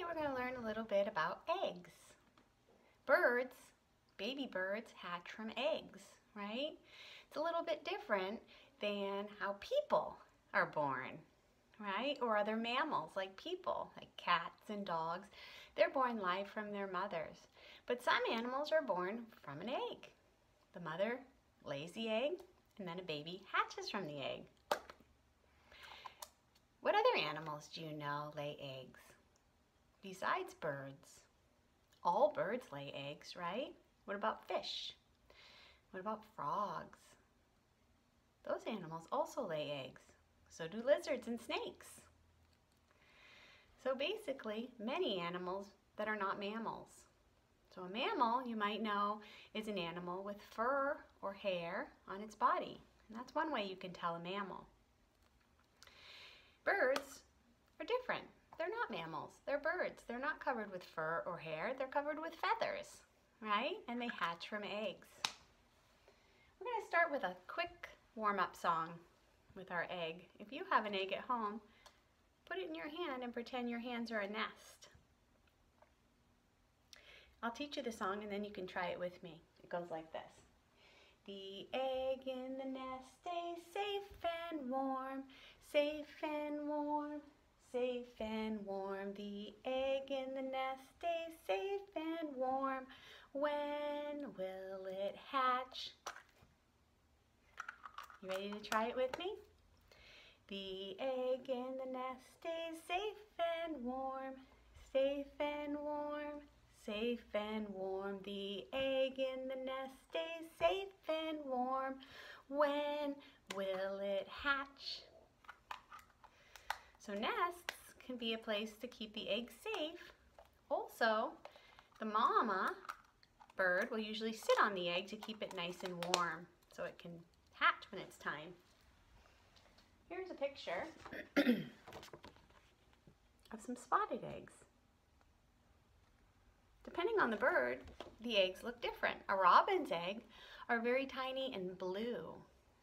we're going to learn a little bit about eggs. Birds, baby birds, hatch from eggs, right? It's a little bit different than how people are born, right? Or other mammals like people, like cats and dogs. They're born live from their mothers. But some animals are born from an egg. The mother lays the egg, and then a baby hatches from the egg. What other animals do you know lay eggs? Besides birds. All birds lay eggs, right? What about fish? What about frogs? Those animals also lay eggs. So do lizards and snakes. So basically, many animals that are not mammals. So a mammal, you might know, is an animal with fur or hair on its body. And that's one way you can tell a mammal. Birds are different. They're not mammals. They're birds. They're not covered with fur or hair. They're covered with feathers, right? And they hatch from eggs. We're going to start with a quick warm-up song with our egg. If you have an egg at home, put it in your hand and pretend your hands are a nest. I'll teach you the song and then you can try it with me. It goes like this. The egg in the nest stays safe and warm, safe and warm, safe and warm. The egg in the nest stays safe and warm. When will it hatch? You ready to try it with me? The egg in the nest stays safe and warm, safe and warm, safe and warm. The egg in the nest stays safe and warm. When will it hatch? So nests can be a place to keep the egg safe. Also, the mama bird will usually sit on the egg to keep it nice and warm so it can hatch when it's time. Here's a picture of some spotted eggs. Depending on the bird, the eggs look different. A robin's egg are very tiny and blue.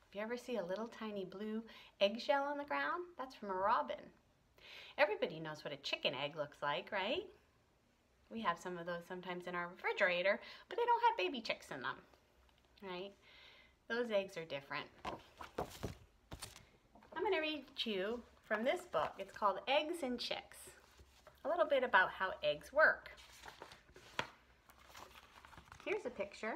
If you ever see a little tiny blue eggshell on the ground, that's from a robin. Everybody knows what a chicken egg looks like, right? We have some of those sometimes in our refrigerator, but they don't have baby chicks in them, right? Those eggs are different. I'm going to read to you from this book. It's called Eggs and Chicks. A little bit about how eggs work. Here's a picture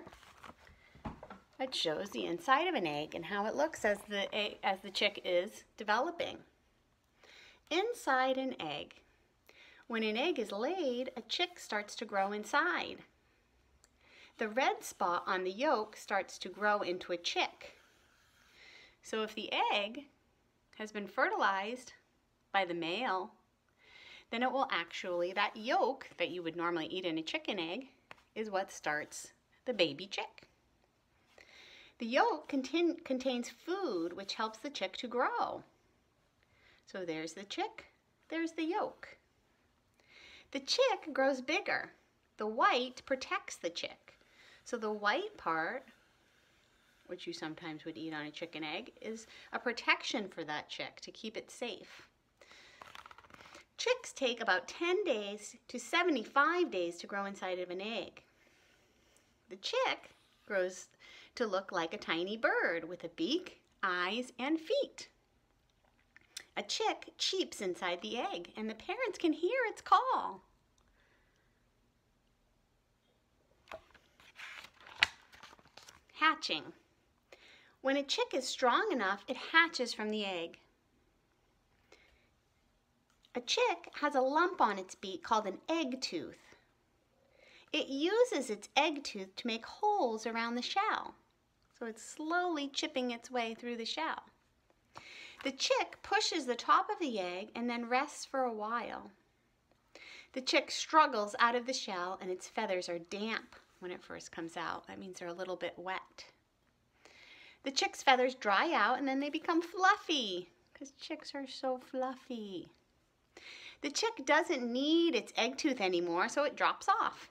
that shows the inside of an egg and how it looks as the chick is developing. Inside an egg. When an egg is laid, a chick starts to grow inside. The red spot on the yolk starts to grow into a chick. So if the egg has been fertilized by the male, then it will actually, that yolk that you would normally eat in a chicken egg is what starts the baby chick. The yolk contains food which helps the chick to grow. So there's the chick, there's the yolk. The chick grows bigger. The white protects the chick. So the white part, which you sometimes would eat on a chicken egg, is a protection for that chick to keep it safe. Chicks take about 10 days to 75 days to grow inside of an egg. The chick grows to look like a tiny bird with a beak, eyes, and feet. A chick cheeps inside the egg, and the parents can hear its call. Hatching. When a chick is strong enough, it hatches from the egg. A chick has a lump on its beak called an egg tooth. It uses its egg tooth to make holes around the shell. So it's slowly chipping its way through the shell. The chick pushes the top of the egg and then rests for a while. The chick struggles out of the shell and its feathers are damp when it first comes out. That means they're a little bit wet. The chick's feathers dry out and then they become fluffy because chicks are so fluffy. The chick doesn't need its egg tooth anymore, so it drops off.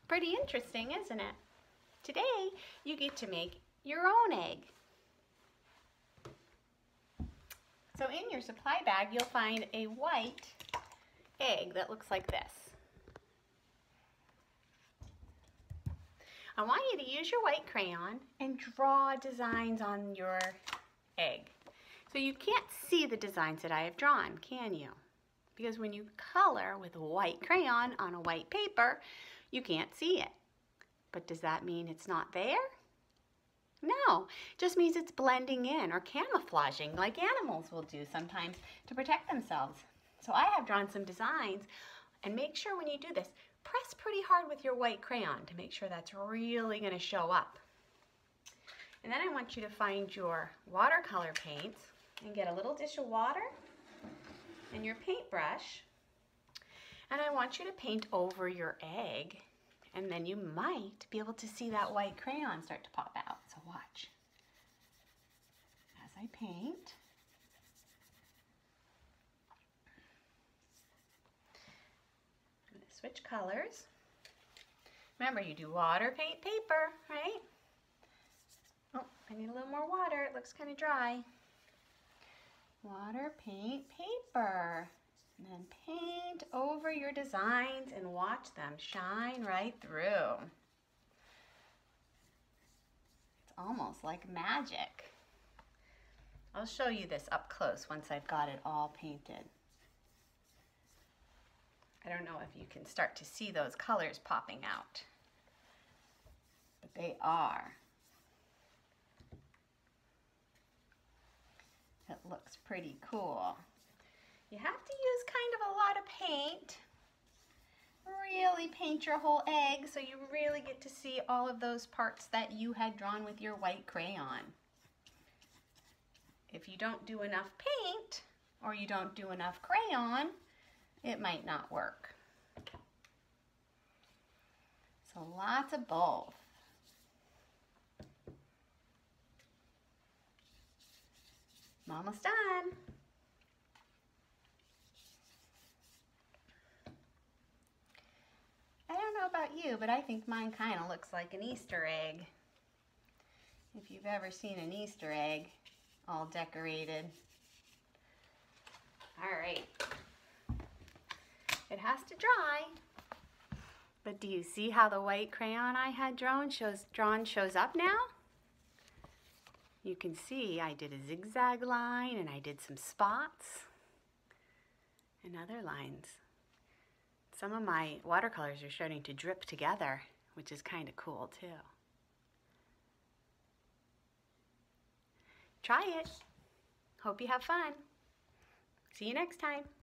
Pretty interesting, isn't it? Today, you get to make your own egg. So in your supply bag, you'll find a white egg that looks like this. I want you to use your white crayon and draw designs on your egg. So you can't see the designs that I have drawn, can you? Because when you color with a white crayon on a white paper, you can't see it. But does that mean it's not there? No, it just means it's blending in or camouflaging like animals will do sometimes to protect themselves. So I have drawn some designs, and make sure when you do this, press pretty hard with your white crayon to make sure that's really going to show up. And then I want you to find your watercolor paints and get a little dish of water and your paintbrush. And I want you to paint over your egg, and then you might be able to see that white crayon start to pop out. So watch. As I paint. I'm going to switch colors. Remember, you do water, paint, paper, right? Oh, I need a little more water. It looks kind of dry. Water, paint, paper. And then paint over your designs and watch them shine right through. It's almost like magic. I'll show you this up close once I've got it all painted. I don't know if you can start to see those colors popping out, but they are. It looks pretty cool. You have to use kind of a lot of paint. Really paint your whole egg so you really get to see all of those parts that you had drawn with your white crayon. If you don't do enough paint or you don't do enough crayon, it might not work. So lots of both. I'm almost done. I don't know about you, but I think mine kind of looks like an Easter egg. If you've ever seen an Easter egg all decorated. All right. It has to dry. But do you see how the white crayon I had drawn shows up now? You can see I did a zigzag line and I did some spots and other lines. Some of my watercolors are starting to drip together, which is kind of cool too. Try it. Hope you have fun. See you next time.